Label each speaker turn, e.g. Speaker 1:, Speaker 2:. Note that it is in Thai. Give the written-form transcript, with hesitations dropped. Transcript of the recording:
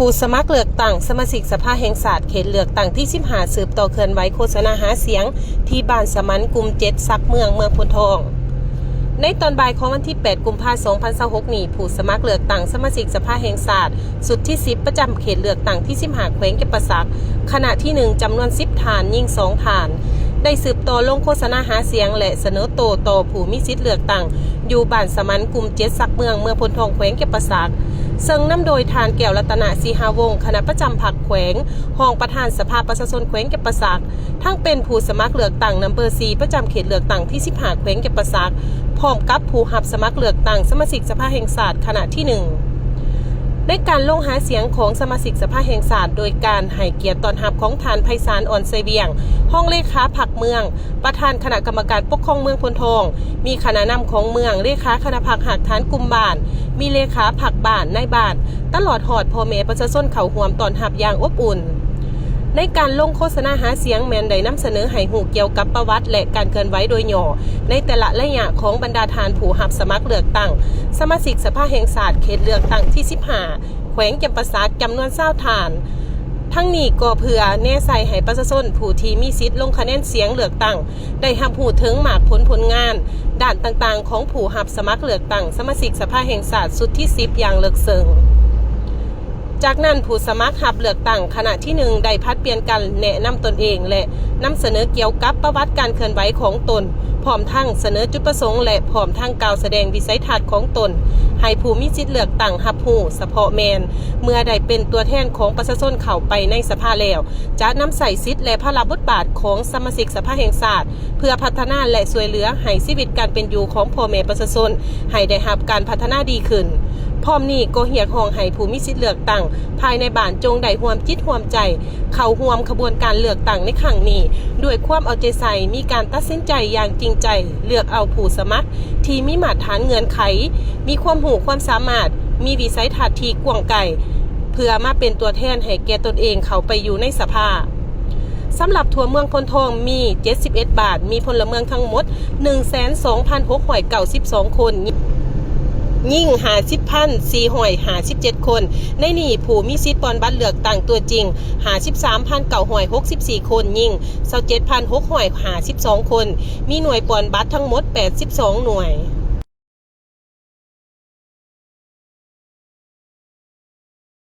Speaker 1: ผู้สมัครเลือกตั้งสมาชิกสภาแห่งชาติเขตเลือกตั้งที่15สืบต่อเคลื่อนไหวโฆษณาหาเสียงที่บ้านสมันกลุ่ม7ซักเมืองพนทองในตอนบ่ายของวันที่8กุมภาพันธ์2026นี้ผู้สมัครเลือกตั้งสมาชิกสภาแห่งชาติสุดที่10ประจำเขตเลือกตั้งที่15แขวงเก็บประสักขณะที่1จำนวน10ฐานยิง2ฐานได้สืบต่อลงโฆษณาหาเสียงและเสนอโตต่อผู้มีสิทธิ์เลือกตั้งอยู่บ้านสมันกลุ่ม7ซักเมืองพนทองแขวงเก็บประสักซึ่งนำโดยทานแก้วรัตนศรีหาวงศ์คณะประจำพรรคแขวงห้องประธานสภาประชาชนแขวงเก็บประสักทั้งเป็นผู้สมัครเลือกตั้งนัมเบอร์4ประจำเขตเลือกตั้งที่15แขวงเก็บประสักพร้อมกับผู้รับสมัครเลือกตั้งสมาชิกสภาแห่งชาติขณะที่1ในการลงหาเสียงของสมาชิกสภาแห่งชาติโดยการให้เกียรติต้อนรับของทานไพศาลอ่อนไซเวียงห้องเลขาพรรคเมืองประธานคณะกรรมการปกครองเมืองพนทองมีคณะนำของเมืองเลขาคณะพรรคหักฐานกลุ่มบ้านมีเลขาพรรคบ้านในบ้านตลอดหอดพ่อแม่ประชาชนเข้าร่วมต้อนรับอย่างอบอุ่นในการลงโฆษณาหาเสียงแมนได้นำเสนอให้หูเกี่ยวกับประวัติและการเคลื่อนไหวโดยย่อในแต่ละระยะของบรรดาทานผู้รับสมัครเลือกตั้งสมาชิกสภาแห่งชาติเขตเลือกตั้งที่15แขวงเก็บประสักจำนวน20ฐานทั้งนี้ก็เพื่อแน่ใจให้ประชาชนผู้ที่มีสิทธิ์ลงคะแนนเสียงเลือกตั้งได้รับรู้ถึงหมากผลงานด้านต่างๆของผู้รับสมัครเลือกตั้งสมาชิกสภาแห่งชาติสุดที่10อย่างลึกซึ้งจากนั้นผู้สมัครรับเลือกตั้งขณะที่1ได้พัดเปลี่ยนกันแนะนำตนเองและนำเสนอเกี่ยวกับประวัติการเคลื่อนไหวของตนพร้อมทั้งเสนอจุดประสงค์และพร้อมทั้งกล่าวแสดงวิสัยทัศน์ของตนให้ผู้มีสิทธิ์เลือกตั้งรับรู้เฉพาะแมนเมื่อได้เป็นตัวแทนของประชาชนเข้าไปในสภาแล้วจะนำใส่สิทธิ์และพระบทบาทของสมาชิกสภาแห่งชาติเพื่อพัฒนาและช่วยเหลือให้ชีวิตการเป็นอยู่ของพ่อแม่ประชาชนให้ได้รับการพัฒนาดีขึ้นพร้อมนี้ก็เรียกร้องให้ผู้มีสิทธิ์เลือกตั้งภายในบ้านจงได้ร่วมจิตร่วมใจเข้าร่วมขบวนการเลือกตั้งในครั้งนี้ด้วยความเอาใจใส่มีการตัดสินใจอย่างจริงใจเลือกเอาผู้สมัครที่มีมาตรฐานเงื่อนไขมีความรู้ความสามารถมีวิสัยทัศน์ที่กว้างไกลเพื่อมาเป็นตัวแทนให้แก่ตนเองเข้าไปอยู่ในสภาสำหรับทัวร์เมืองพนทองมี71บาทมีพลเมืองทั้งหมด 122,692 คนยิ่ง50,457 คนในนี่ผู้มีสิทธิ์ปอนบัตรเลือกตั้งตัวจริง53,964 คนยิ่ง27,652 คนมีหน่วยปอนบัตรทั้งหมด82หน่วย